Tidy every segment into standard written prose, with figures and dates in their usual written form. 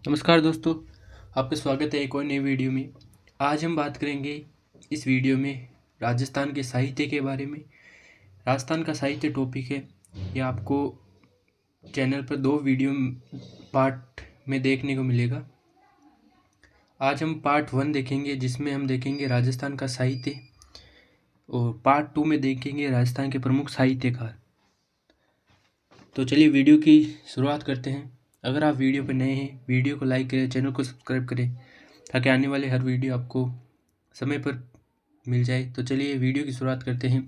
नमस्कार दोस्तों, आपका स्वागत है एक और नई वीडियो में। आज हम बात करेंगे इस वीडियो में राजस्थान के साहित्य के बारे में। राजस्थान का साहित्य टॉपिक है, यह आपको चैनल पर 2 वीडियो पार्ट में देखने को मिलेगा। आज हम पार्ट 1 देखेंगे जिसमें हम देखेंगे राजस्थान का साहित्य, और पार्ट 2 में देखेंगे राजस्थान के प्रमुख साहित्यकार। तो चलिए वीडियो की शुरुआत करते हैं। अगर आप वीडियो पर नए हैं, वीडियो को लाइक करें, चैनल को सब्सक्राइब करें ताकि आने वाले हर वीडियो आपको समय पर मिल जाए। तो चलिए वीडियो की शुरुआत करते हैं।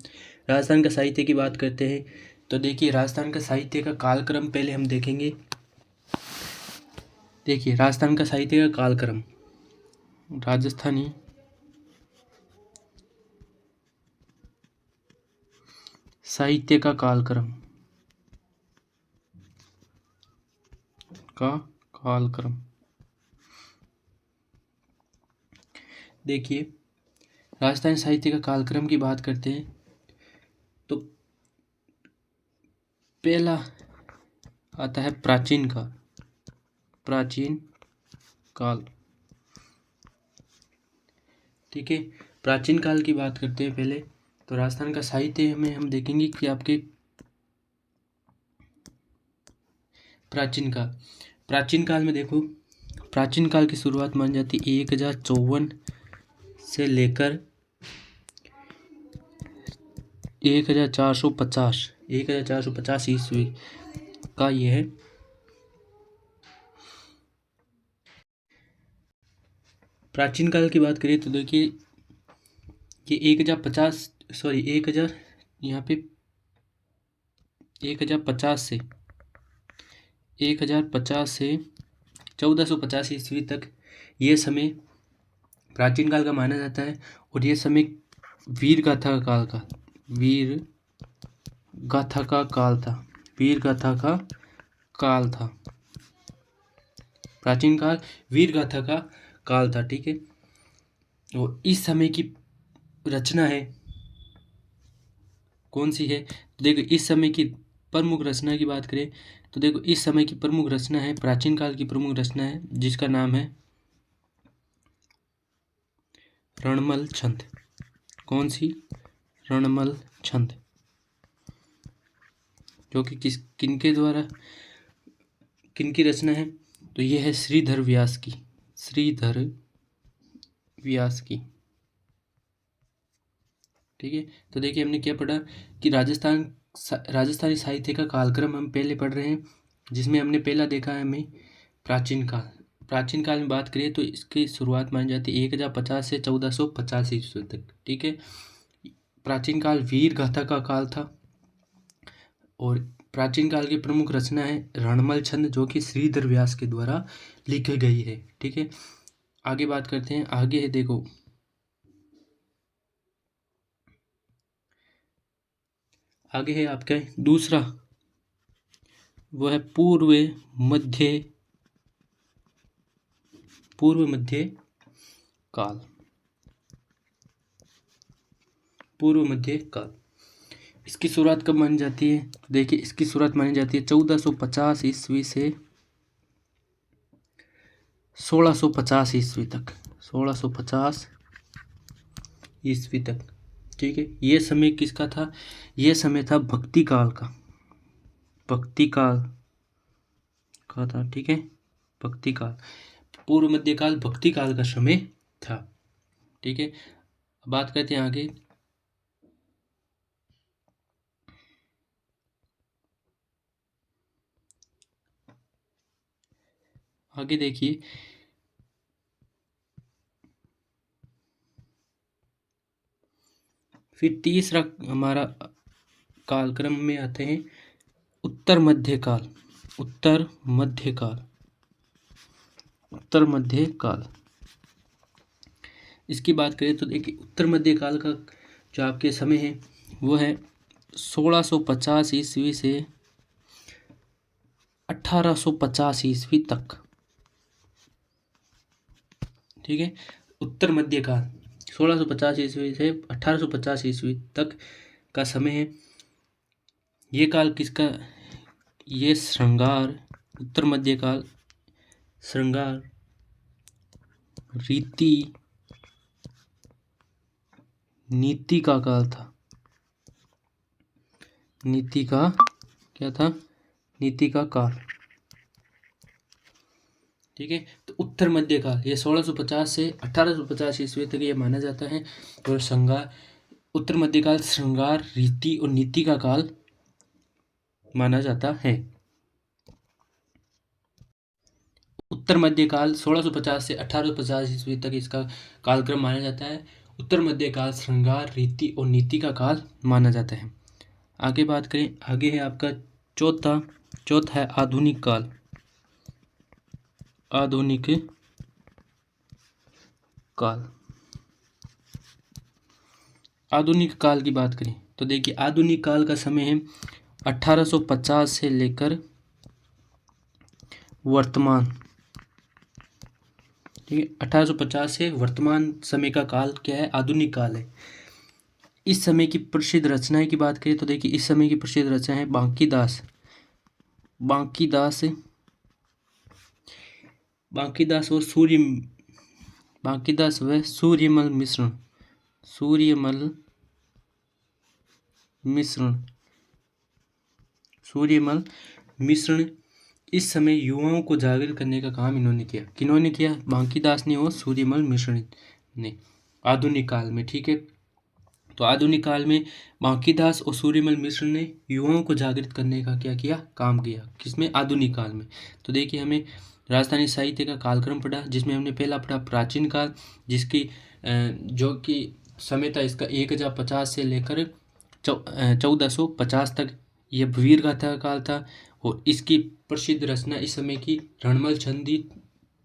राजस्थान का साहित्य की बात करते हैं तो देखिए, राजस्थान का साहित्य का कालक्रम पहले हम देखेंगे। देखिए, राजस्थान का साहित्य का कालक्रम, राजस्थानी साहित्य का कालक्रम देखिए, राजस्थानी साहित्य का कालक्रम की बात करते हैं तो पहला आता है प्राचीन काल। ठीक है, प्राचीन काल की बात करते हैं पहले। तो राजस्थान का साहित्य में हम देखेंगे कि आपके प्राचीन काल में देखो, प्राचीन काल की शुरुआत मानी जाती है 1054 से लेकर 1450 ईस्वी का यह है। प्राचीन काल की बात करें तो देखिए, ये 1050 यहाँ पे 1050 से 1450 ईस्वी तक ये समय प्राचीन काल का माना जाता है। और ये समय वीर गाथा का काल था। प्राचीन काल वीर गाथा का काल था। ठीक है, और इस समय की रचना है कौन सी है? देखो, इस समय की प्रमुख रचना की बात करें तो देखो, इस समय की प्रमुख रचना है, प्राचीन काल की प्रमुख रचना है जिसका नाम है रणमल छंद। कौन सी? रणमल छंद, जो कि किनकी रचना है? तो यह है श्रीधर व्यास की। ठीक है, तो देखिए हमने क्या पढ़ा कि राजस्थानी साहित्य का कालक्रम हम पहले पढ़ रहे हैं, जिसमें हमने पहला देखा है हमें प्राचीन काल में बात करें तो इसकी शुरुआत मानी जाती है 1050 से 1450 ईस्वी तक। ठीक है, प्राचीन काल वीर गाथा का काल था। और प्राचीन काल की प्रमुख रचना है रणमल छंद, जो कि श्रीधर व्यास के द्वारा लिखी गई है। ठीक है, आगे बात करते हैं। आगे है देखो, आगे है आपका दूसरा, वो है पूर्व मध्य काल। इसकी शुरुआत कब मानी जाती है? देखिए, इसकी शुरुआत मानी जाती है 1450 ईस्वी से 1650 ईस्वी तक। 1650 ईस्वी तक। ठीक है, ये समय किसका था? ये समय था भक्ति काल का था। ठीक है, भक्ति काल, पूर्व मध्यकाल भक्ति काल का समय था। ठीक है, बात करते हैं आगे। आगे देखिए, फिर तीसरा हमारा कालक्रम में आते हैं उत्तर मध्यकाल। इसकी बात करें तो देखिए, उत्तर मध्यकाल का जो आपके समय है वो है 1650 ईस्वी से 1850 ईस्वी तक। ठीक है, उत्तर मध्यकाल 1650 ईस्वी से 1850 ईस्वी तक का समय है। ये काल किसका? ये श्रृंगार उत्तर मध्यकाल श्रृंगार, रीति, नीति का काल था। नीति का क्या था? नीति का काल। ठीक है, तो उत्तर मध्यकाल ये 1650 से 1850 ईस्वी तक ये माना जाता है। और श्रृंगार, उत्तर मध्यकाल श्रृंगार, रीति और नीति का काल माना जाता है। उत्तर मध्यकाल 1650 से 1850 ईस्वी तक इसका कालक्रम माना जाता है। उत्तर मध्यकाल श्रृंगार, रीति और नीति का काल माना जाता है। आगे बात करें, आगे है आपका चौथा है आधुनिक काल। आधुनिक काल, आधुनिक काल की बात करें तो देखिए आधुनिक काल का समय है 1850 से लेकर वर्तमान। ठीक है, 1850 से वर्तमान समय का काल क्या है? आधुनिक काल है। इस समय की प्रसिद्ध रचनाएं की बात करें तो देखिए इस समय की प्रसिद्ध रचना है बांकीदास व सूर्यमल मिश्रण। इस समय युवाओं को जागृत करने का काम इन्होंने किया। किन्होंने किया? बांकीदास ने और सूर्यमल मिश्रण ने, आधुनिक काल में। ठीक है, तो आधुनिक काल में बांकीदास और सूर्यमल मिश्र ने युवाओं को जागृत करने का क्या किया? काम किया। किसमें? आधुनिक काल में। तो देखिए हमने राजस्थानी साहित्य का कालक्रम पढ़ा, जिसमें हमने पहला पढ़ा प्राचीन काल, जिसकी जो कि समय था इसका 1050 से लेकर 1450 तक यह वीर गाथा काल था। और इसकी प्रसिद्ध रचना इस समय की रणमल छंदी,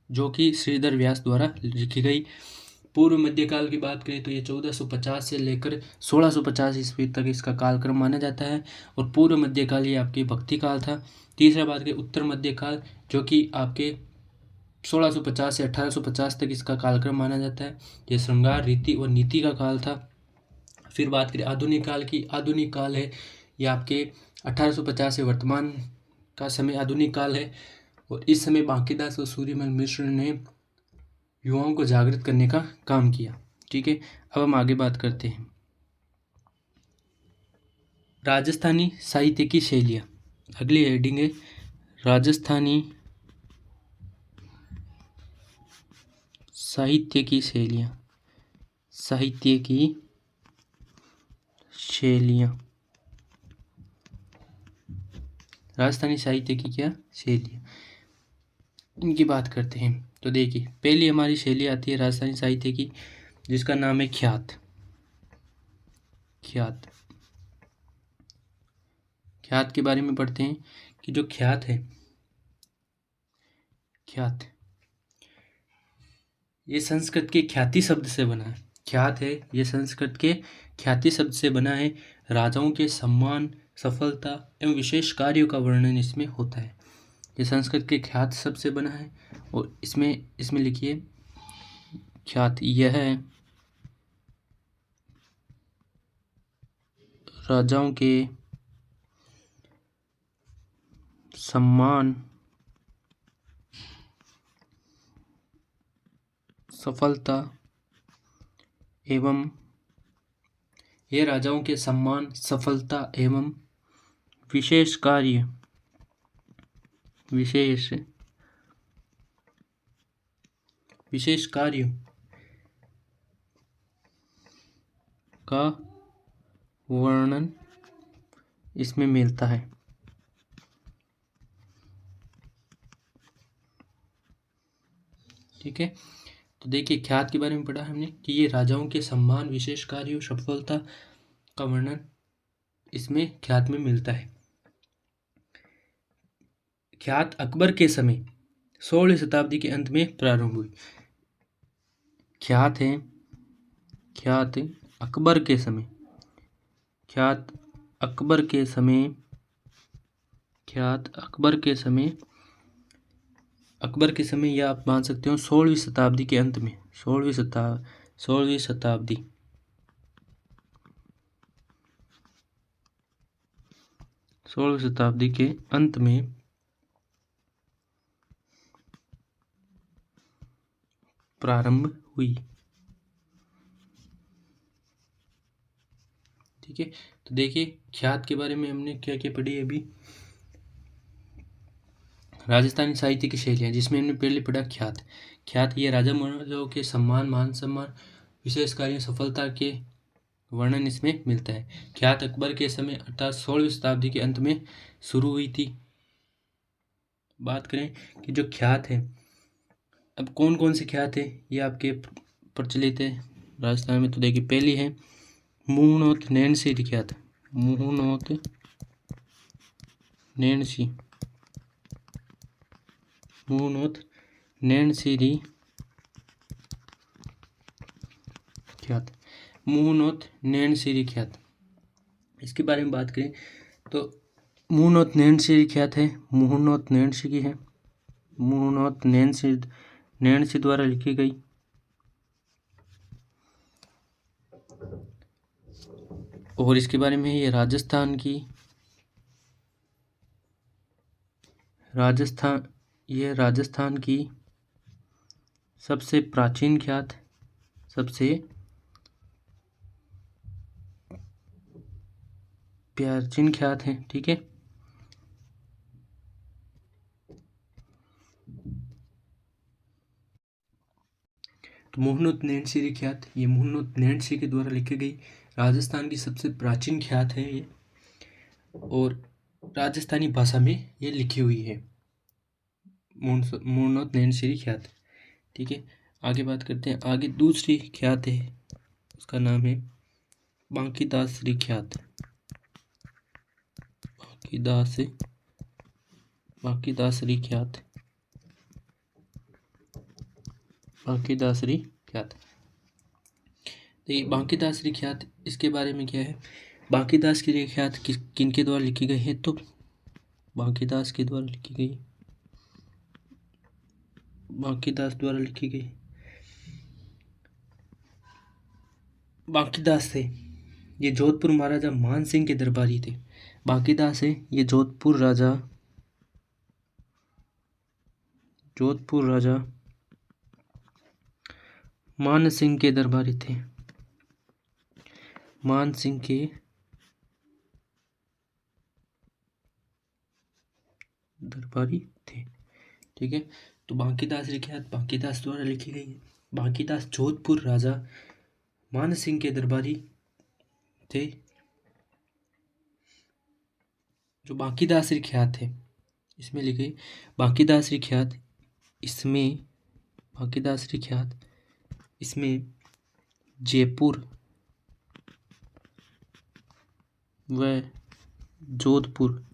जो कि श्रीधर व्यास द्वारा लिखी गई। पूर्व मध्यकाल की बात करें तो ये 1450 से लेकर 1650 ईस्वी तक इसका कालक्रम माना जाता है। और पूर्व मध्यकाल ये आपकी भक्ति काल था। तीसरा बात करें उत्तर मध्यकाल, जो कि आपके 1650 से 1850 तक इसका कालक्रम माना जाता है। ये श्रृंगार, रीति और नीति का काल था। फिर बात करें आधुनिक काल की, आधुनिक काल है ये आपके 1850 से वर्तमान का समय आधुनिक काल है। और इस समय बांकीदास और सूर्यमल मिश्र ने युवाओं को जागृत करने का काम किया। ठीक है, अब हम आगे बात करते हैं राजस्थानी साहित्य की शैलियाँ। अगली हेडिंग है राजस्थानी साहित्य की शैलियाँ। साहित्य की शैलियाँ, राजस्थानी साहित्य की क्या शैलियाँ, इनकी बात करते हैं। तो देखिए पहली हमारी शैली आती है राजस्थानी साहित्य की, जिसका नाम है ख्यात। ख्यात के बारे में पढ़ते हैं कि जो ख्यात है, ख्यात ये संस्कृत के ख्याति शब्द से बना है। ख्यात है ये संस्कृत के ख्याति शब्द से बना है। राजाओं के सम्मान, सफलता एवं विशेष कार्यों का वर्णन इसमें होता है। ये संस्कृत के ख्यात शब्द से बना है। और इसमें लिखिए ख्यात यह है राजाओं के सम्मान, सफलता एवं विशेष कार्य का वर्णन इसमें मिलता है। ठीक है, तो देखिए ख्यात के बारे में पढ़ा हमने कि ये राजाओं के सम्मान, विशेष कार्यों, सफलता का वर्णन इसमें ख्यात में मिलता है। ख्यात अकबर के समय 16वीं शताब्दी के अंत में प्रारंभ हुई। ख्यात अकबर के समय या आप मान सकते हो 16वीं शताब्दी के अंत में, 16वीं शताब्दी के अंत में प्रारंभ हुई। ठीक है, तो देखिए ख्यात के बारे में हमने क्या क्या पढ़ी अभी। राजस्थानी साहित्य की शैलियाँ, जिसमें हमने पहले पढ़ा ख्यात। ख्यात ये राजा महाराजाओं के सम्मान, मान सम्मान, विशेष कार्यों, सफलता के वर्णन इसमें मिलता है। ख्यात अकबर के समय अर्थात 16वीं शताब्दी के अंत में शुरू हुई थी। बात करें कि जो ख्यात है, अब कौन कौन से ख्यात है ये आपके प्रचलित है राजस्थान में, तो देखिए पहली है मुहूर्त नैनसी ख्यात। मुहूर्त नैनसी, मुहूर्त नैनसी ख्यात, मुहूर्त नैनसी ख्यात। इसके बारे में बात करें तो मुहूर्त नैनसी ख्यात है, मुहूर्त नैनसी की है, मुहूर्त नैनसी द्वारा लिखी गई। और इसके बारे में ये राजस्थान की सबसे प्राचीन ख्यात, सबसे प्राचीन ख्यात है। ठीक है, तो मुहूर्त नैनसी ख्यात, ये मुहूर्त नैनसी के द्वारा लिखी गई राजस्थान की सबसे प्राचीन ख्यात है ये, और राजस्थानी भाषा में ये लिखी हुई है, मुहूर्त नैनसी ख्यात। ठीक है, आगे बात करते हैं। आगे दूसरी ख्यात है, उसका नाम है बांकीदासरी ख्यात। बांकीदासरी ख्यात, बांकीदासरी ख्यात। देखिए बांकीदासरी ख्यात, इसके बारे में क्या है। बांकीदास की ख्यात किन के द्वारा लिखी गई है, तो बांकीदास के द्वारा लिखी गई, बांकीदास द्वारा लिखी गई। बांकीदास थे ये जोधपुर महाराजा मान सिंह के दरबारी थे। बांकीदास है ये जोधपुर राजा मान सिंह के दरबारी थे, मान सिंह के दरबारी थे। ठीक है, तो बांकीदास ख्यात बांकीदास द्वारा लिखी गई है। बांकीदास जोधपुर राजा मान सिंह के दरबारी थे। जो बांकीदासरी ख्यात है इसमें लिखे बांकीदासरी ख्यात, इसमें जयपुर व जोधपुर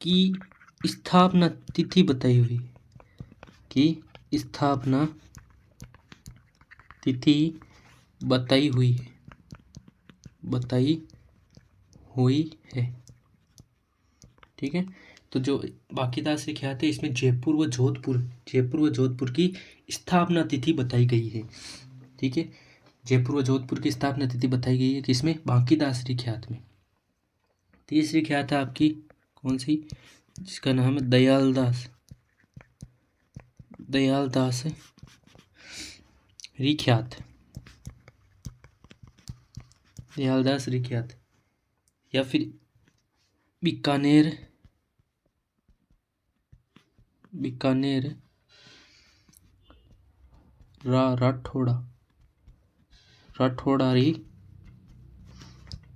की स्थापना तिथि बताई हुई है। ठीक है, तो जो बांकीदास की ख्यात है इसमें जयपुर व जोधपुर की स्थापना तिथि बताई गई है। ठीक है, जयपुर व जोधपुर की स्थापना तिथि बताई गई है किसमें, बांकीदासरी ख्यात में। तीसरी ख्यात है आपकी कौन सी, जिसका नाम है दयालदास रिख्यात, दयालदास रिख्यात, या फिर बीकानेर राठौड़ारी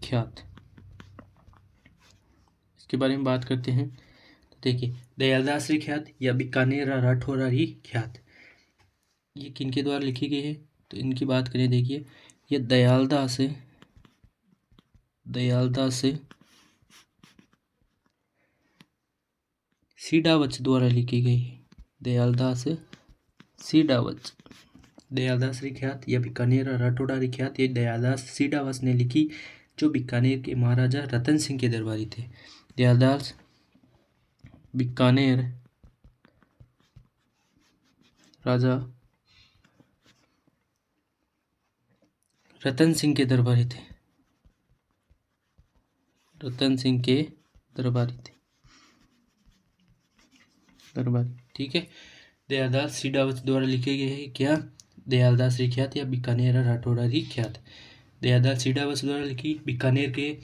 ख्यात। इसके बारे में बात करते हैं, तो देखिए दयालदासरी ख्यात या बीकानेर राठौड़ारी ख्यात ये किनके द्वारा लिखी गई है, तो इनकी बात करें। देखिए ये दयालदास सीडावच द्वारा लिखी गई है। दयालदास ख्यात या बीकानेर राठौड़ारी ख्यात ये दयालदास सीडावच ने लिखी, जो बीकानेर के महाराजा रतन सिंह के दरबारी थे। दयालदास बीकानेर राजा रतन सिंह के दरबारी थे। दरबारी, ठीक है। दयालदास सीडावत द्वारा लिखे गए हैं क्या? दयालदास री ख्यात या बीकानेर राठौड़ा री ख्यात। दयालदास सीडावत द्वारा लिखी बीकानेर के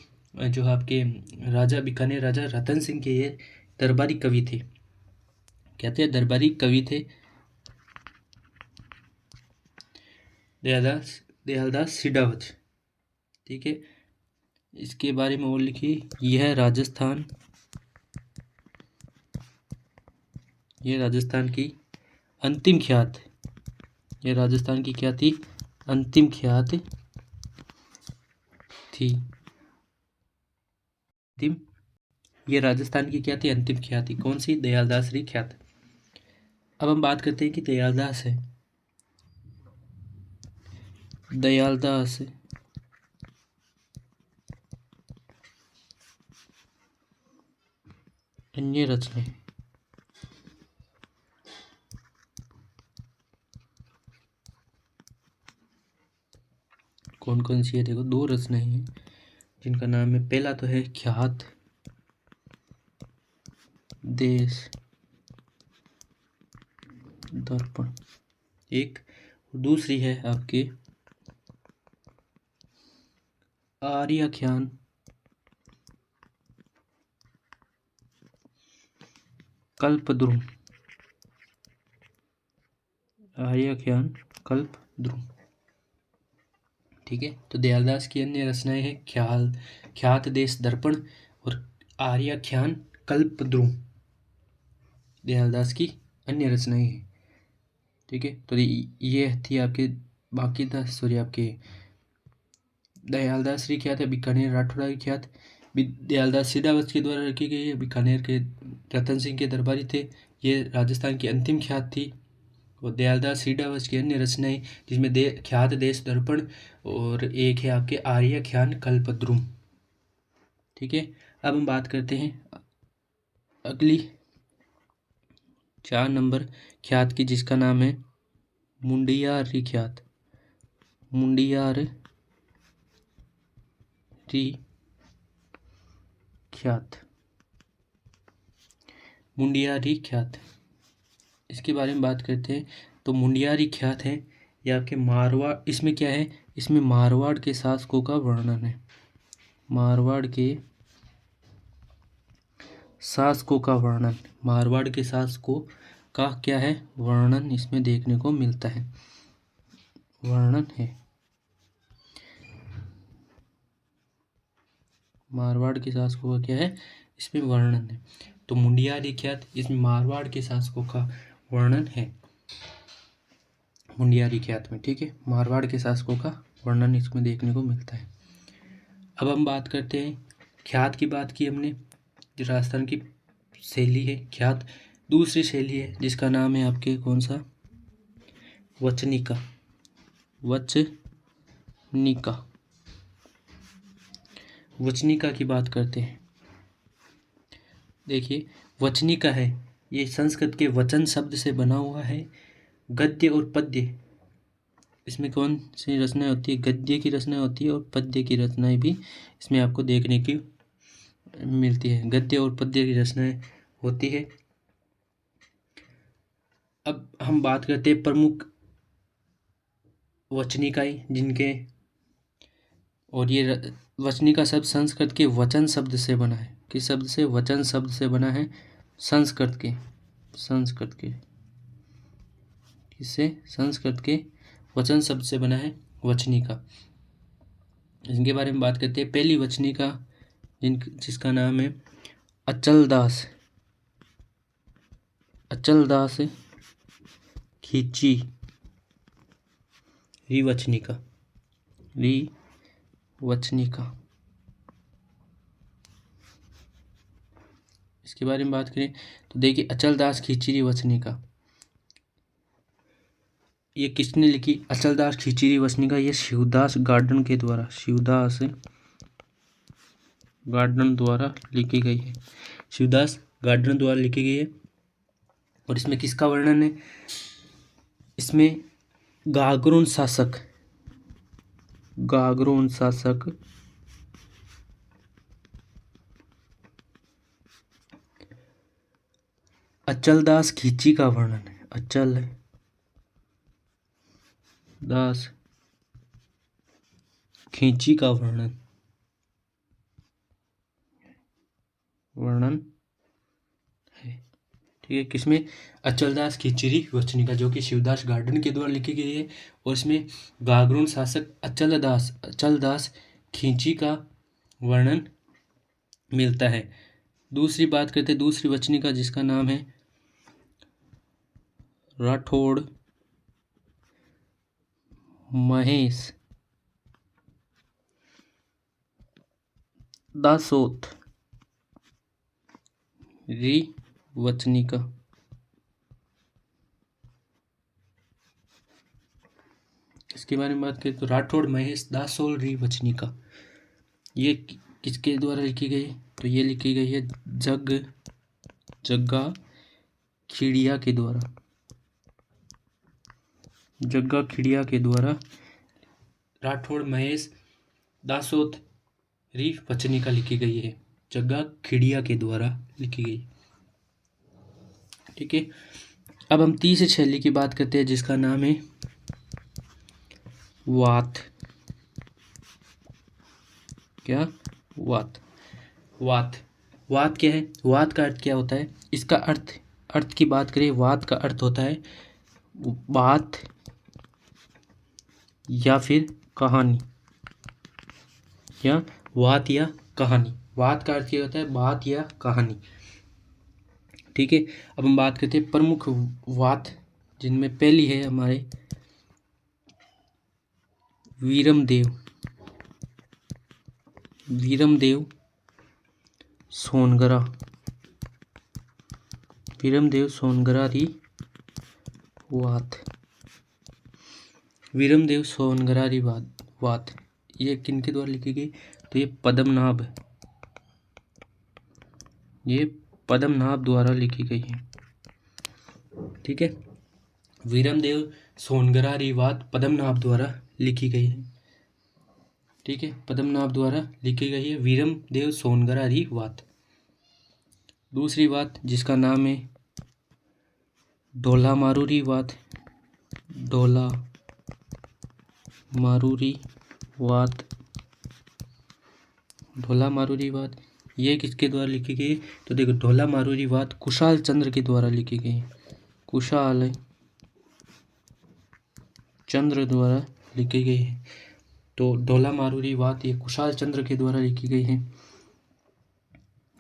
जो आपके राजा बीकानेर राजा रतन सिंह के ये दरबारी कवि थे, कहते हैं दरबारी कवि थे दयालदास सीडावत, ठीक है। इसके बारे में और लिखी, यह राजस्थान की अंतिम ख्यात, ये राजस्थान की क्या थी? अंतिम ख्यात थी। ये राजस्थान की क्या थी? अंतिम ख्यात थी। कौन सी? दयालदास री ख्यात। अब हम बात करते हैं कि दयालदास है, दयालदास अन्य रचनाएं, कौन कौन सी है? देखो, दो रचनाएं हैं जिनका नाम है, पहला तो है ख्यात देश दर्पण, एक, दूसरी है आपके आर्याख्यान कल्पद्रुम, आर्याख्यान कल्पद्रुम, ठीक है। तो दयालदास की अन्य रचनाएं हैं ख्यात देश दर्पण और आर्याख्यान कल्पद्रुम, दयालदास की अन्य रचनाएं हैं, ठीक है। तो ये थी आपके, बाकी था सॉरी आपके दयालदास री ख्यात है बीकानेर राठौड़ा की ख्यात, दयालदास सीडावत के द्वारा रखी गई है, बीकानेर के रतन सिंह के दरबारी थे, ये राजस्थान की अंतिम ख्यात थी। और दयालदास सीडावत की अन्य रचनाएं जिसमें ख्यात देश दर्पण और एक है आपके आर्याख्यान कल्पद्रुम, ठीक है। अब हम बात करते हैं अगली 4 नंबर ख्यात की, जिसका नाम है मुंडियार री ख्यात, मुंडियार री ख्यात, मुंडियारी ख्यात, इसके बारे में बात करते हैं। तो मुंडियारी ख्यात है ये आपके मारवाड़, इसमें क्या है? इसमें मारवाड़ के शासकों का वर्णन है, मारवाड़ के शासकों का वर्णन, मारवाड़ के शासकों का क्या है? वर्णन इसमें देखने को मिलता है, वर्णन है, मारवाड़ के शासकों का क्या है? इसमें वर्णन है। तो मुंडियारी ख्यात, इसमें मारवाड़ के शासकों का वर्णन है मुंडियारी ख्यात में, ठीक है। मारवाड़ के शासकों का वर्णन इसमें देखने को मिलता है। अब हम बात करते हैं, ख्यात की बात की हमने, जो राजस्थान की शैली है ख्यात, दूसरी शैली है जिसका नाम है आपके कौन सा? वचनिका, वचनिका, वचनिका की बात करते हैं। देखिए, वचनिका है ये संस्कृत के वचन शब्द से बना हुआ है, गद्य और पद्य, इसमें कौन सी रचनाएं होती है? गद्य की रचनाएं होती है और पद्य की रचनाएं भी इसमें आपको देखने की मिलती है, गद्य और पद्य की रचनाएं होती है। अब हम बात करते हैं प्रमुख वचनिकाएं जिनके, और ये वचनिका शब्द संस्कृत के वचन शब्द से बना है, किस शब्द से? वचन शब्द से बना है, संस्कृत के किससे? संस्कृत के वचन शब्द से बना है वचनिका। इनके बारे में बात करते हैं। पहली वचनिका जिसका नाम है अचलदास खींची रिवचनिका, इसके बारे में बात करें तो देखिए, अचलदास खींची रिवचनिका ये किसने लिखी? अचलदास खींची रिवचनिका ये शिवदास गार्डन द्वारा लिखी गई है, शिवदास गार्डन द्वारा लिखी गई है। और इसमें किसका वर्णन है? इसमें गागरोन शासक अचल दास खींची का वर्णन है। अचल दास खींची का वर्णन है। ठीक है, किसमें? अचलदास खींचीरी वचनिका, जो कि शिवदास गार्डन के द्वारा लिखी गई है, और इसमें गागरुण शासक अचलदास खींची का वर्णन मिलता है। दूसरी बात करते हैं दूसरी वचनिका, जिसका नाम है राठौड़ महेश दासोत री वचनिका। इसके बारे में बात करें तो राठौड़ महेश दासोल री वचनिका, ये किसके द्वारा लिखी गई? तो ये लिखी गई है जग्गा खिड़िया के द्वारा। जग्गा खिड़िया के द्वारा राठौड़ महेश दासोत री वचनिका लिखी गई है। जग्गा खिड़िया के द्वारा लिखी गई। ठीक है, अब हम तीसरी शैली की बात करते हैं, जिसका नाम है वात। क्या? वात। वात क्या है? वात का अर्थ क्या होता है? इसका अर्थ की बात करें, वात का अर्थ होता है बात या फिर कहानी, या वात या कहानी। वात का अर्थ क्या होता है? बात या कहानी। ठीक है, अब हम बात करते हैं प्रमुख वात, जिनमें पहली है हमारे वीरमदेव सोनगरा। वीरमदेव सोनगरा री वात। वीरमदेव सोनगरा री वात ये किनके द्वारा लिखी गई? तो ये पद्मनाभ द्वारा लिखी गई है। ठीक है, वीरमदेव सोनगरा री वात पद्मनाभ द्वारा लिखी गई है। ठीक है, पद्मनाभ द्वारा लिखी गई है वीरमदेव सोनगरा री वात। दूसरी बात, जिसका नाम है ढोला मारूरी वात। ढोला मारूरी वात ये किसके द्वारा लिखी गई? तो देखो, ढोला मारूरी वात कुशाल चंद्र के द्वारा लिखी गई। कुशाल चंद्र द्वारा लिखी गई है। तो ढोला मारूरी वात ये कुशाल चंद्र के द्वारा लिखी गई है।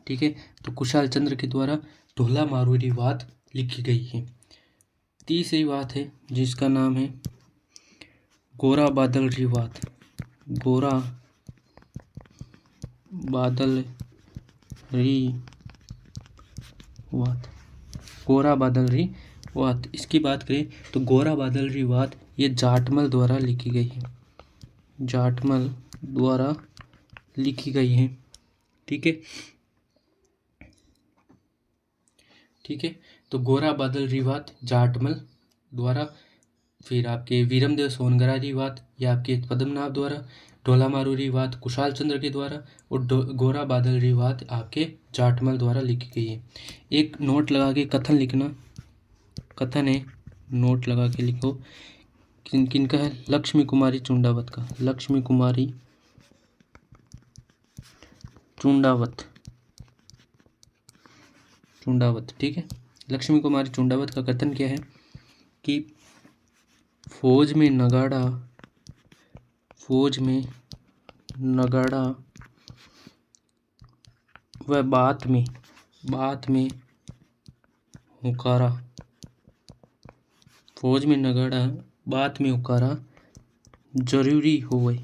ठीक है, तो कुशाल चंद्र के द्वारा ढोला मारूरी वात लिखी गई है। तीसरी बात है, जिसका नाम है गोरा बादल री वात। गोरा बादल री वात। इसकी बात करें तो गोरा बादल री वात ये जाटमल द्वारा लिखी गई है। जाटमल द्वारा लिखी गई है। ठीक है, तो गोरा बादल री वात जाटमल द्वारा, फिर आपके वीरमदेव सोनगरा री वात ये आपके पद्मनाभ द्वारा, ढोला मारूरी वात कुशाल चंद्र के द्वारा, और गोरा बादल री वात आपके जाटमल द्वारा लिखी गई है। एक नोट लगा के कथन लिखना। कथन है, नोट लगा के लिखो। किनका है? लक्ष्मी कुमारी चुंडावत का। लक्ष्मी कुमारी चुंडावत। ठीक है, लक्ष्मी कुमारी चुंडावत का कथन क्या है कि फौज में नगाड़ा व बात में हुकारा। फौज में नगाड़ा बात में हुकारा जरूरी होवे।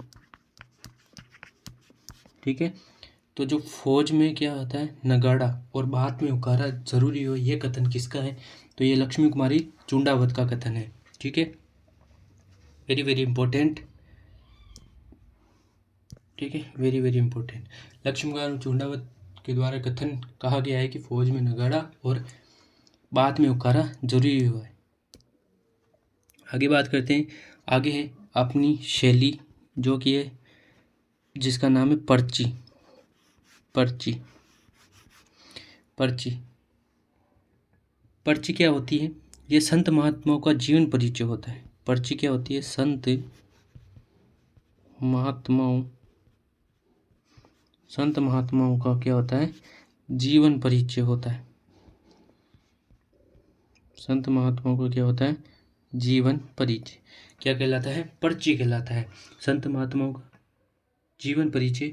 ठीक है, तो जो फौज में क्या होता है? नगाड़ा, और बात में हुकारा जरूरी हो, ये कथन किसका है? तो ये लक्ष्मी कुमारी चुंडावत का कथन है। ठीक है, वेरी वेरी इंपॉर्टेंट। ठीक है, वेरी वेरी इंपॉर्टेंट। लक्ष्मी कुमारी चुंडावत के द्वारा कथन कहा गया है कि फौज में नगाड़ा और बात में हुकारा जरूरी हुआ है। आगे बात करते हैं। आगे है अपनी शैली, जो कि है जिसका नाम है पर्ची। पर्ची क्या होती है? ये संत महात्माओं का जीवन परिचय होता है। पर्ची क्या होती है? संत महात्माओं का क्या होता है? जीवन परिचय होता है। संत महात्माओं का क्या होता है? जीवन परिचय। क्या कहलाता है? पर्ची कहलाता है। संत महात्माओं का जीवन परिचय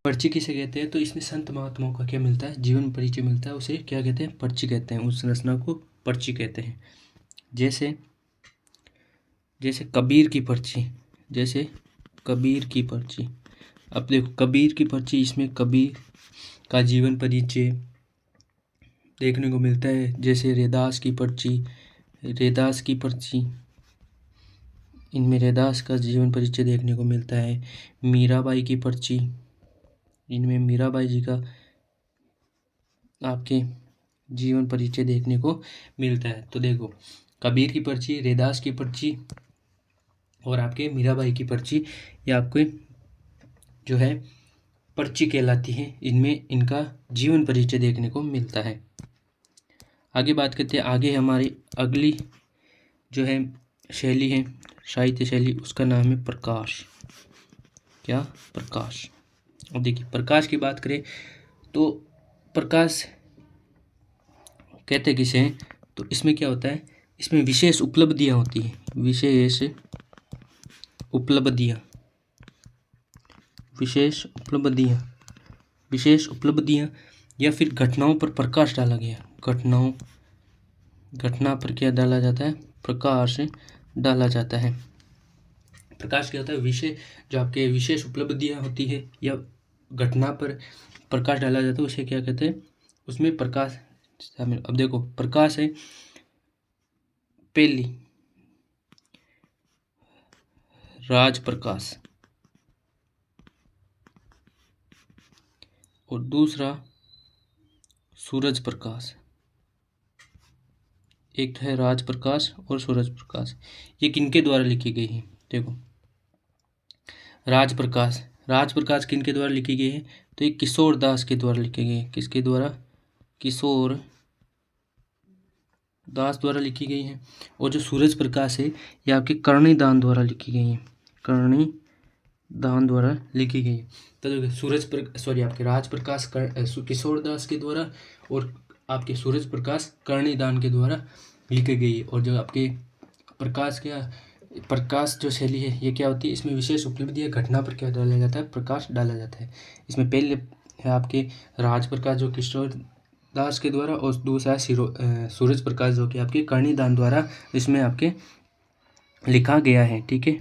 पर्ची किसे कहते हैं? तो इसमें संत महात्माओं का क्या मिलता है? जीवन परिचय मिलता है। उसे क्या कहते हैं? पर्ची कहते हैं। उस संरचना को पर्ची कहते हैं। जैसे कबीर की पर्ची, अब देखो कबीर की पर्ची, इसमें कबीर का जीवन परिचय देखने को मिलता है। जैसे रैदास की पर्ची, इनमें रैदास का जीवन परिचय देखने को मिलता है। मीराबाई की पर्ची, इनमें मीराबाई जी का आपके जीवन परिचय देखने को मिलता है। तो देखो कबीर की पर्ची, रैदास की पर्ची और आपके मीराबाई की पर्ची, ये आपके जो है पर्ची कहलाती है। इनमें इनका जीवन परिचय देखने को मिलता है। आगे बात करते हैं। आगे हमारी अगली जो है शैली है, साहित्य शैली, उसका नाम है प्रकाश। क्या? प्रकाश। अब देखिए प्रकाश की बात करें तो प्रकाश कहते किसे हैं? तो इसमें क्या होता है? इसमें विशेष उपलब्धियां होती हैं। विशेष उपलब्धियां या फिर घटनाओं पर प्रकाश डाला गया। घटना पर क्या डाला जाता है? प्रकाश डाला जाता है। प्रकाश क्या होता है? विषय, जो आपके विशेष उपलब्धियां होती है या घटना पर प्रकाश डाला जाता है, उसे क्या कहते हैं? उसमें प्रकाश शामिल। अब देखो प्रकाश है पहली राज प्रकाश और दूसरा सूरज प्रकाश। एक है राज प्रकाश और सूरज प्रकाश। ये किनके द्वारा लिखी गई है? देखो राज प्रकाश किनके द्वारा लिखी गई है? तो ये किशोर दास के द्वारा लिखी गई है। किसके द्वारा? किशोर दास द्वारा लिखी गई है। और जो सूरज प्रकाश है ये आपके कर्णिदान द्वारा लिखी गई है। तो देखिए आपके राज प्रकाश किशोर दास के द्वारा और आपके सूरज प्रकाश कर्णिदान के द्वारा लिखी गई है। और जो आपके प्रकाश जो शैली है ये क्या होती है? इसमें विशेष उपलब्धि या घटना पर क्या डाला जाता है? प्रकाश डाला जाता है। इसमें पहले है आपके राज प्रकाश जो किशोर दास के द्वारा और दूसरा सूरज प्रकाश जो कि आपके कर्णिदान द्वारा इसमें आपके लिखा गया है। ठीक है,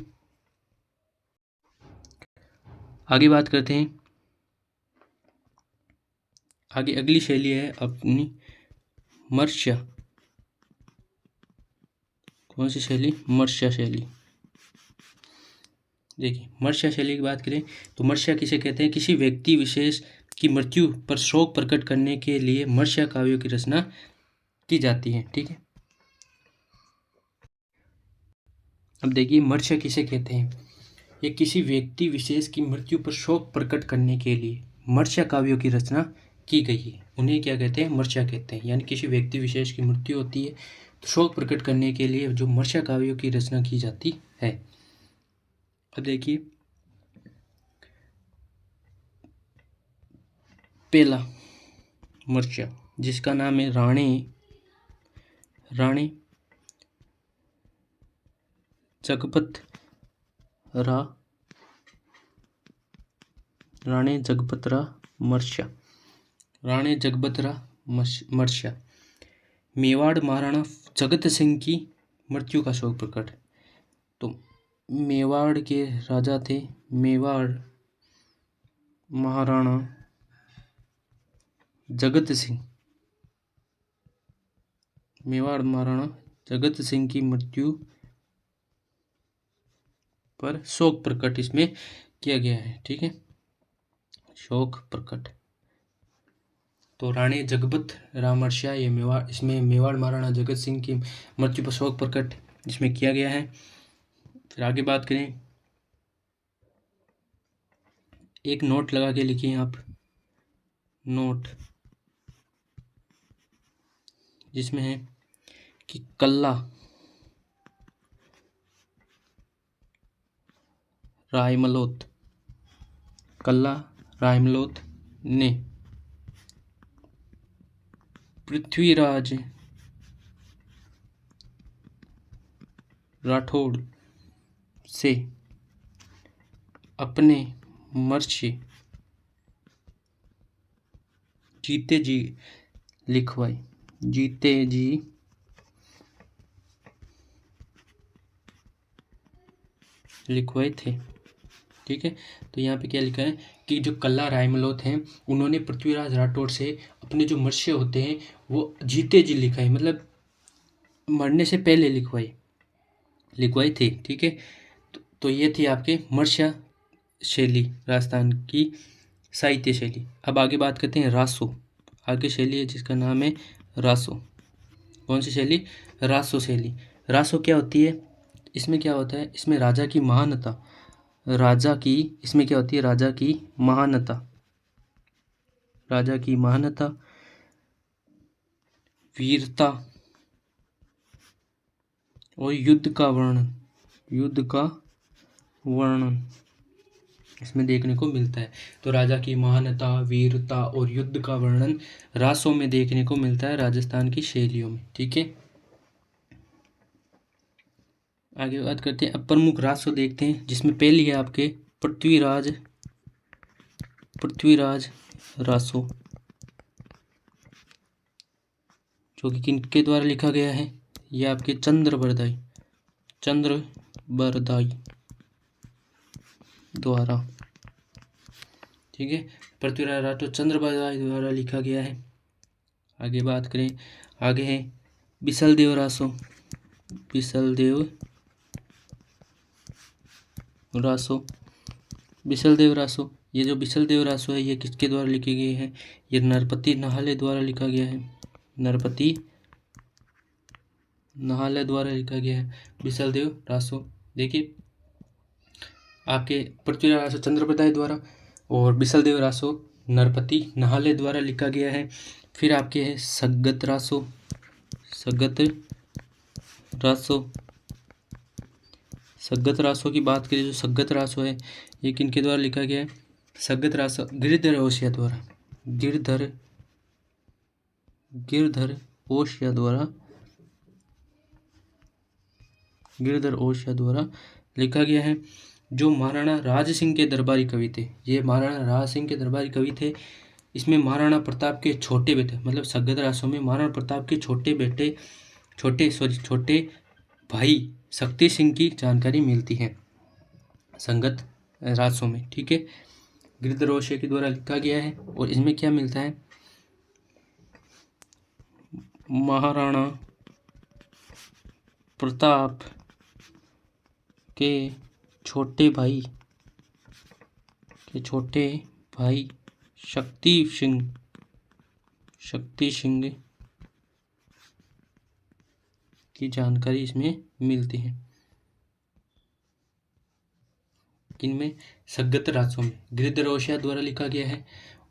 आगे बात करते हैं। आगे अगली शैली है अपनी मर्ष्य। कौन सी शैली? मर्ष्य शैली। देखिए मर्ष्य शैली की बात करें तो मर्ष्य किसे कहते हैं? किसी व्यक्ति विशेष की मृत्यु पर शोक प्रकट करने के लिए मर्ष्य काव्यों की रचना की जाती है। ठीक है, अब देखिए मर्ष्य किसे कहते हैं? ये किसी व्यक्ति विशेष की मृत्यु पर शोक प्रकट करने के लिए मर्ष्य काव्यों की रचना की गई है, उन्हें क्या कहते हैं? मर्ष्य कहते हैं। यानी किसी व्यक्ति विशेष की मृत्यु होती है तो शोक प्रकट करने के लिए जो मर्ष्य काव्यों की रचना की जाती है। अब देखिए पहला मर्ष्य जिसका नाम है राणी जगपत मर्ष्य। मेवाड़ महाराणा जगत सिंह की मृत्यु का शोक प्रकट। तो मेवाड़ के राजा थे मेवाड़ महाराणा जगत सिंह की मृत्यु पर शोक प्रकट इसमें किया गया है। ठीक है, शोक प्रकट। तो रानी जगपत रामर्ष्या ये मेवाड़ महाराणा जगत सिंह की मृत्यु पर शोक प्रकट इसमें किया गया है। फिर आगे बात करें, एक नोट लगा के लिखिए आप। नोट, जिसमें है कि कल्ला रायमलोत, कल्ला रायमलोत ने पृथ्वीराज राठौड़ से अपने मर्चे जीते जी लिखवाए, जीते जी लिखवाए थे। ठीक है, तो यहाँ पे क्या लिखा है कि जो कल्ला रायमलोत हैं उन्होंने पृथ्वीराज राठौड़ से अपने जो मर्ष्य होते हैं वो जीते जी लिखाए, मतलब मरने से पहले लिखवाए थे। ठीक है, तो ये थी आपके मर्ष्य शैली, राजस्थान की साहित्य शैली। अब आगे बात करते हैं रासो। आगे शैली है जिसका नाम है रासो। कौन सी शैली? रासो शैली। रासो क्या होती है? इसमें क्या होता है, इसमें राजा की महानता, इसमें क्या होती है, राजा की महानता, वीरता और युद्ध का वर्णन इसमें देखने को मिलता है। तो राजा की महानता, वीरता और युद्ध का वर्णन रासों में देखने को मिलता है, राजस्थान की शैलियों में। ठीक है, आगे बात करते हैं। अब प्रमुख रासो देखते हैं, जिसमें पहली है आपके पृथ्वीराज रासो, जो कि किनके द्वारा लिखा गया है? ये आपके चंद्रबरदाई द्वारा। ठीक है, पृथ्वीराज राठौर चंद्रबरदाई द्वारा लिखा गया है। आगे बात करें, आगे है बिसलदेव रासो। ये जो बिसलदेव रासो है ये किसके द्वारा लिखी गई है? ये नरपति नाहले द्वारा लिखा गया है। नरपति नाहले द्वारा लिखा गया है बिसलदेव रासो। देखिए, आपके पृथ्वीराज रासो चंद्रबरदाई द्वारा और बिसलदेव रासो नरपति नाहले द्वारा लिखा गया है। फिर आपके है सगत रासो। सगत रासो की बात करें, जो सगत रासो है ये किनके द्वारा लिखा गया है? सगत रासो गिरधर ओशिया द्वारा लिखा गया है। जो महाराणा राज सिंह के दरबारी कवि थे, ये महाराणा राज सिंह के दरबारी कवि थे। इसमें महाराणा प्रताप के छोटे बेटे, मतलब सगत रासो में महाराणा प्रताप के छोटे भाई शक्ति सिंह की जानकारी मिलती है संगत रासो में। ठीक है, गिरधर ओशिया के द्वारा लिखा गया है और इसमें क्या मिलता है? महाराणा प्रताप के छोटे भाई शक्ति सिंह की जानकारी इसमें मिलती है। इनमें सगत रासों में गिरधर ओशिया द्वारा लिखा गया है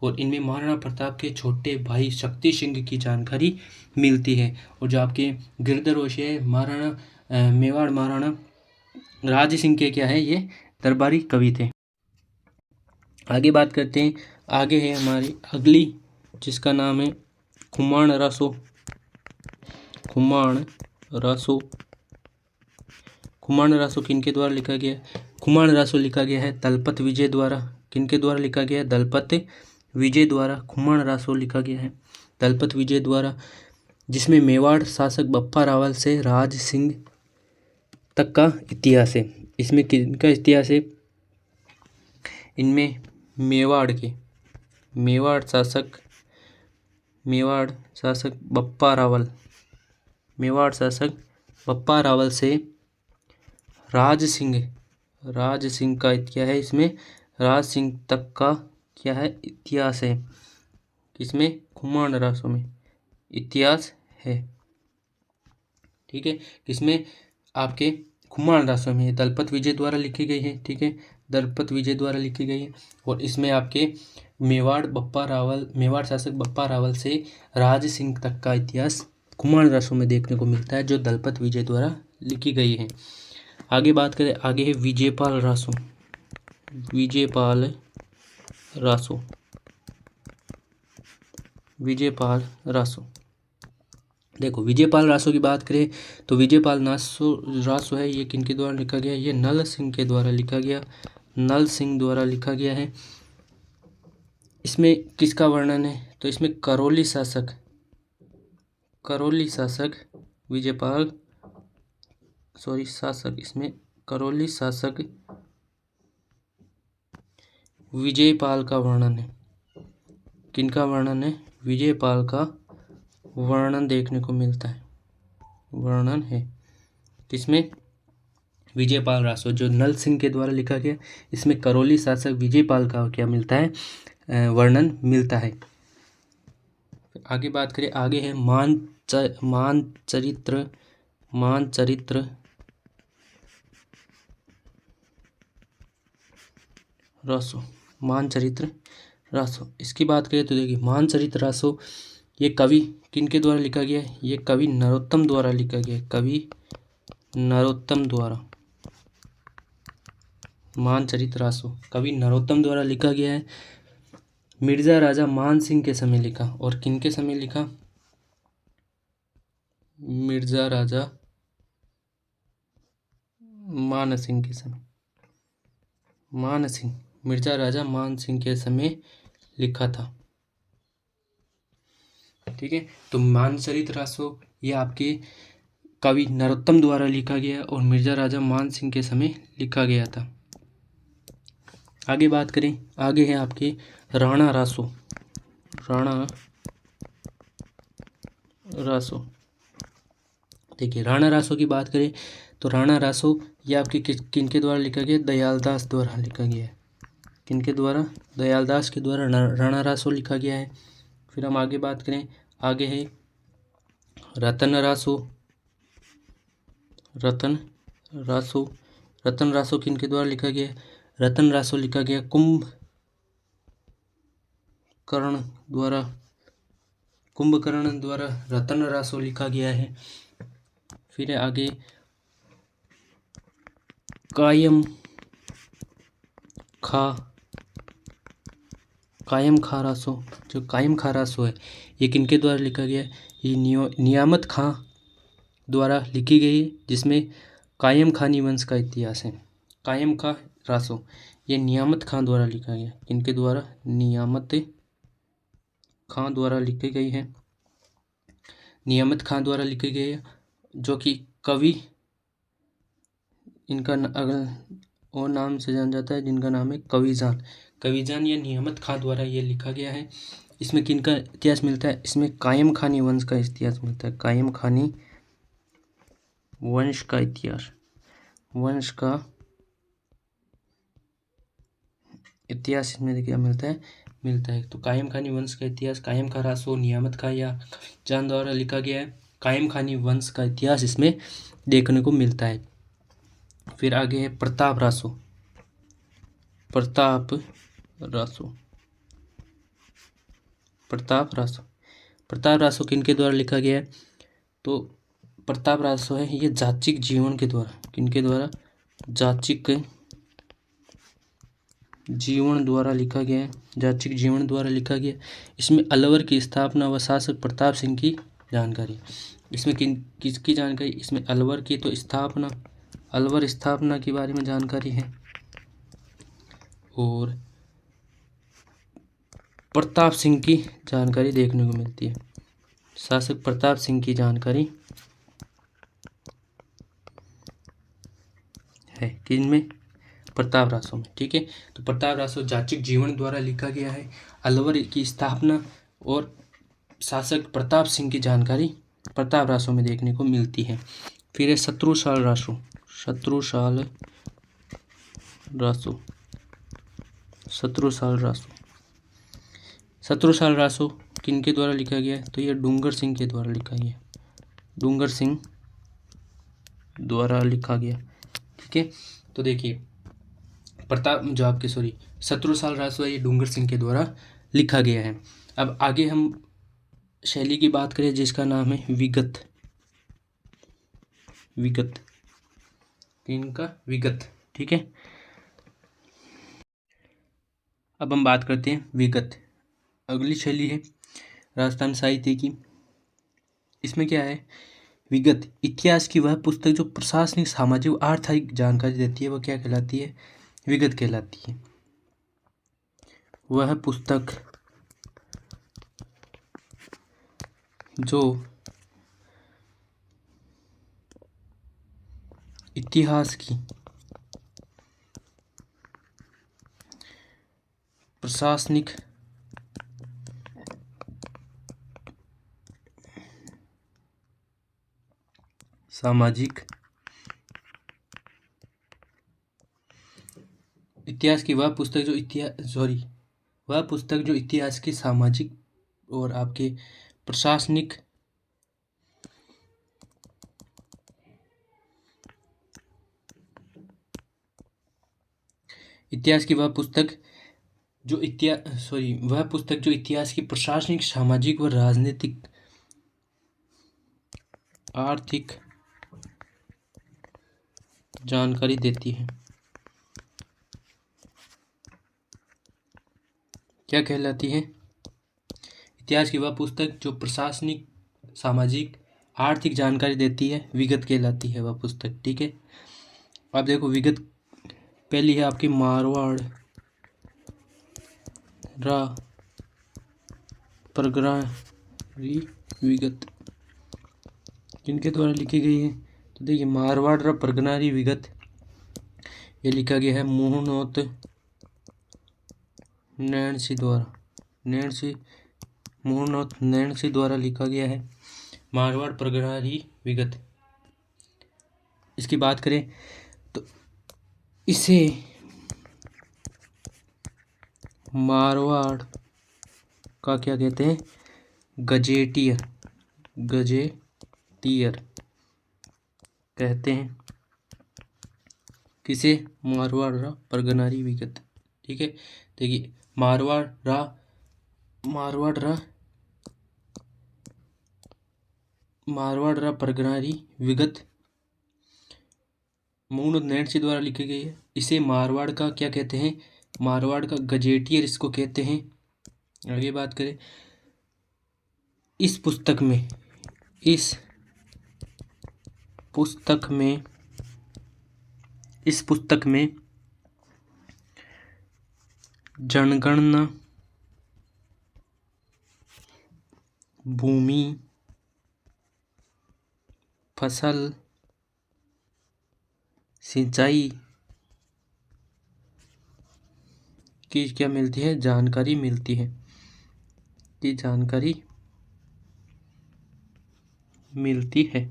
और इनमें महाराणा प्रताप के छोटे भाई शक्ति सिंह की जानकारी मिलती है। और जो आपके गिरधर ओशिया है, मेवाड़ महाराणा राज सिंह के क्या है, ये दरबारी कवि थे। आगे बात करते हैं, आगे है हमारी अगली, जिसका नाम है खुमान रासो। खुमान रासो किनके द्वारा लिखा गया? खुमान रासो लिखा गया है दलपत विजय द्वारा। किनके द्वारा लिखा गया है? दलपत विजय द्वारा खुमान रासो लिखा गया है दलपत विजय द्वारा, जिसमें मेवाड़ शासक बप्पा रावल से राज सिंह तक का इतिहास है। इसमें किनका इतिहास है? इनमें मेवाड़ शासक बप्पा रावल से राज सिंह का क्या है? इसमें राज सिंह तक का क्या है? इतिहास है। इसमें खुमान रासो में इतिहास है। ठीक है, इसमें आपके खुमान रासो में दलपत विजय द्वारा लिखी गई है। ठीक है, दलपत विजय द्वारा लिखी गई है। और इसमें आपके मेवाड़ शासक बप्पा रावल से राज सिंह तक का इतिहास कुमार रासो में देखने को मिलता है, जो दलपत विजय द्वारा लिखी गई है। आगे बात करें, आगे है विजयपाल रासो। विजयपाल रासो देखो, विजयपाल रासो की बात करें तो विजयपाल रासो है, ये किनके द्वारा लिखा गया? ये नल सिंह के द्वारा लिखा गया, नल सिंह द्वारा लिखा गया है। इसमें किसका वर्णन है? तो इसमें करौली शासक इसमें करौली शासक विजयपाल का वर्णन है। किनका वर्णन है? विजयपाल का वर्णन देखने को मिलता है, वर्णन है। इसमें विजयपाल रासो जो नल सिंह के द्वारा लिखा गया, इसमें करौली शासक विजयपाल का क्या मिलता है? वर्णन मिलता है। आगे बात करें, आगे है मानचरित्र रासो। इसकी बात करें तो देखिए, मानचरित्र रासो ये कवि किनके द्वारा लिखा गया है? ये कवि नरोत्तम द्वारा लिखा गया है, कवि नरोत्तम द्वारा। मानचरित्र रासो कवि नरोत्तम द्वारा लिखा गया है। मिर्जा राजा मान सिंह के समय लिखा। और किनके समय लिखा? मिर्जा राजा मान सिंह के समय। मिर्जा राजा मान सिंह के समय लिखा था। ठीक है, तो मानचरित्र रासो ये आपके कवि नरोत्तम द्वारा लिखा गया और मिर्जा राजा मान सिंह के समय लिखा गया था। आगे बात करें, आगे है आपके राणा रासो। देखिए, राणा रासो की बात करें तो राणा रासो ये आपके किनके द्वारा लिखा गया? दयालदास द्वारा लिखा गया है। किनके द्वारा? दयालदास के द्वारा राणा रासो लिखा गया है। फिर हम आगे बात करें, आगे है रतन रासो किनके द्वारा लिखा गया? रतन रासो लिखा गया कुंभकर्ण द्वारा रतन रासो लिखा गया है। फिर आगे कायम खा रासो। जो कायम खा रासो है ये किनके द्वारा लिखा गया है? ये नियामत खां द्वारा लिखी गई है, जिसमें कायम खानी वंश का इतिहास है। कायम खा रासो ये नियामत खां द्वारा लिखा गया। किनके द्वारा? नियामत खां द्वारा लिखी गई है। नियामत खां द्वारा लिखी गई है, जो कि कवि इनका और नाम से जाना जाता है, जिनका नाम है कविजान या नियामत खां द्वारा ये लिखा गया है। इसमें किनका इतिहास मिलता है? इसमें कायम खानी वंश का इतिहास मिलता है। कायम खानी वंश का इतिहास इसमें क्या मिलता है? तो कायम खानी वंश का इतिहास, कायम खा रासो, नियामत खां या जान द्वारा लिखा गया है। कायम खानी वंश का इतिहास इसमें देखने को मिलता है। फिर आगे है प्रताप रासो किनके द्वारा लिखा गया है? तो प्रताप रासो है ये जाचिक जीवन के द्वारा। किनके द्वारा? जाचिक जीवन द्वारा लिखा गया है। इसमें अलवर की स्थापना व शासक प्रताप सिंह की जानकारी। इसमें किसकी जानकारी? इसमें अलवर की तो स्थापना के बारे में जानकारी है, और प्रताप सिंह की जानकारी देखने को मिलती है। शासक प्रताप सिंह की जानकारी है किनमें? प्रताप रासो में। ठीक है, तो प्रताप रासो जाचिक जीवन द्वारा लिखा गया है। अलवर की स्थापना और शासक प्रताप सिंह की जानकारी प्रताप रासो में देखने को मिलती है। फिर है शत्रुशाल रासो किनके द्वारा लिखा गया है? तो यह डूंगर सिंह के द्वारा लिखा गया। ठीक है, तो देखिए, प्रताप जो आपके शत्रुसाल राजवा ये डूंगर सिंह के द्वारा लिखा गया है। अब आगे हम शैली की बात करें जिसका नाम है विगत। विगत, इनका विगत, ठीक है। अब हम बात करते हैं विगत। अगली शैली है राजस्थान साहित्य की। इसमें क्या है, विगत इतिहास की वह पुस्तक जो प्रशासनिक, सामाजिक और आर्थिक जानकारी देती है, वह क्या कहलाती है, विगत कहलाती है। वह पुस्तक जो इतिहास की, प्रशासनिक, सामाजिक, इतिहास की वह पुस्तक जो वह पुस्तक जो इतिहास की, सामाजिक और आपके प्रशासनिक, इतिहास की वह पुस्तक जो वह पुस्तक जो इतिहास की प्रशासनिक, सामाजिक व राजनीतिक, आर्थिक जानकारी देती है। क्या कहलाती है, इतिहास की वह पुस्तक जो प्रशासनिक, सामाजिक, आर्थिक जानकारी देती है, विगत कहलाती है वह पुस्तक, ठीक है। अब देखो विगत पहली है आपकी मारवाड़ रा परगनारी विगत, किनके द्वारा लिखी गई है, तो देखिए मारवाड़ रा परगनारी विगत ये लिखा गया है मोहनोत नैणसी द्वारा, मोहनोत नैणसी द्वारा लिखा गया है मारवाड़ परगनारी विगत। इसकी बात करें तो इसे मारवाड़ का क्या कहते हैं, गजेटियर कहते हैं। किसे, मारवाड़ रा परगनारी विगत, ठीक है। देखिए मारवाड़ रा परगनारी विगत मोहम्मद नैणसी द्वारा लिखी गई है। इसे मारवाड़ का क्या कहते हैं, मारवाड़ का गजेटियर इसको कहते हैं। आगे बात करें, इस पुस्तक में जनगणना, भूमि, फसल, सिंचाई की क्या मिलती है, जानकारी मिलती है, की जानकारी मिलती है,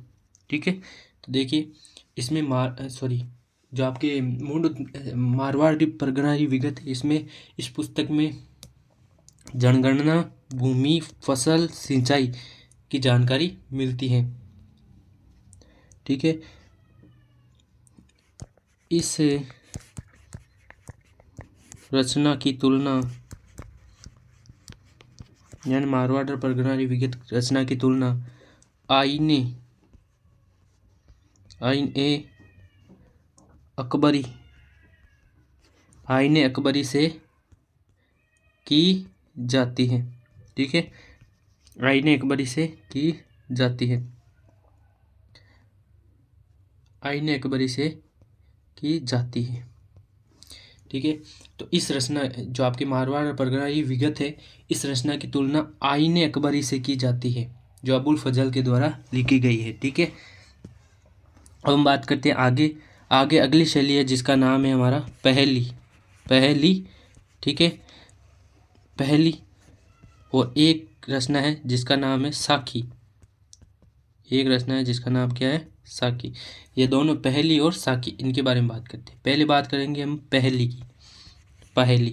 ठीक है। तो देखिए इसमें जो आपके मारवाड़ी परगनारी विगत, इसमें इस पुस्तक में जनगणना, भूमि, फसल, सिंचाई की जानकारी मिलती है, ठीक है। इस रचना की तुलना, यानी मारवाड़ परगनारी विगत रचना की तुलना आईन अकबरी से की जाती है, ठीक है। आईन अकबरी से की जाती है, आईन अकबरी से की जाती है, ठीक है। तो इस रचना जो आपके मारवाड़ परगनारी विगत है, इस रचना की तुलना आईन अकबरी से की जाती है जो अबुल फजल के द्वारा लिखी गई है, ठीक है। अब हम बात करते हैं आगे अगली शैली है जिसका नाम है हमारा पहेली, ठीक है। पहेली, और एक रचना है जिसका नाम है साखी, एक रचना है जिसका नाम क्या है, साखी। ये दोनों पहेली और साखी, इनके बारे में बात करते हैं। पहले बात करेंगे हम पहेली की। पहेली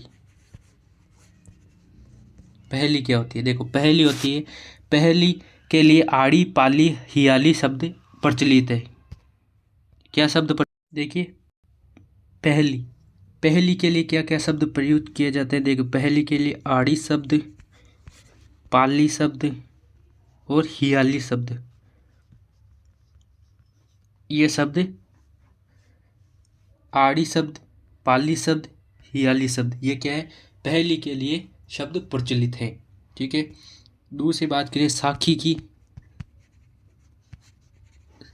क्या होती है, देखो पहेली होती है, पहेली के लिए आड़ी पाली हियाली शब्द प्रचलित है। क्या शब्द देखिए पहेली पहेली के लिए क्या क्या शब्द प्रयुक्त किए जाते हैं? देखो, पहेली के लिए आड़ी शब्द, पाली शब्द और हियाली शब्द। ये शब्द आड़ी शब्द, पाली शब्द, हियाली शब्द, ये क्या है? पहेली के लिए शब्द प्रचलित हैं। ठीक है। दूसरी बात करें साखी की,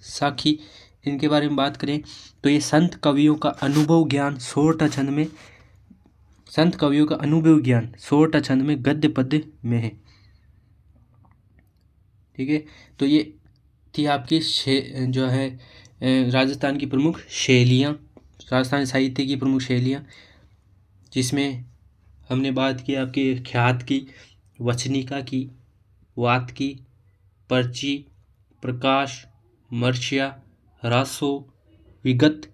साखी इनके बारे में बात करें तो ये संत कवियों का अनुभव ज्ञान सोरठा छंद में, संत कवियों का अनुभव ज्ञान सोरठा छंद में गद्य पद्य में है। ठीक है। तो ये थी आपकी जो है राजस्थान की प्रमुख शैलियाँ, राजस्थानी साहित्य की प्रमुख शैलियाँ, जिसमें हमने बात की आपकी ख्यात की, वचनिका की, वात की, पर्ची, प्रकाश, मर्शिया, रासो, विगत,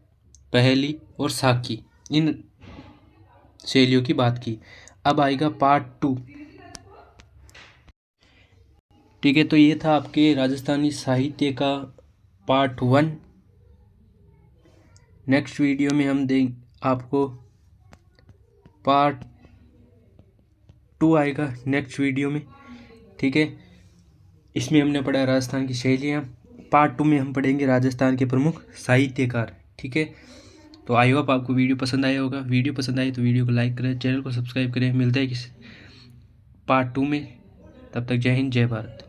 पहेली और साखी, इन शैलियों की बात की। अब आएगा पार्ट 2। ठीक है। तो ये था आपके राजस्थानी साहित्य का पार्ट 1। नेक्स्ट वीडियो में हम आपको पार्ट 2 आएगा नेक्स्ट वीडियो में। ठीक है। इसमें हमने पढ़ा राजस्थान की शैलियाँ। पार्ट 2 में हम पढ़ेंगे राजस्थान के प्रमुख साहित्यकार। ठीक है। तो आई होप आपको वीडियो पसंद आया होगा। वीडियो पसंद आई तो वीडियो को लाइक करें, चैनल को सब्सक्राइब करें। मिलता है किसी पार्ट 2 में। तब तक जय हिंद, जय भारत।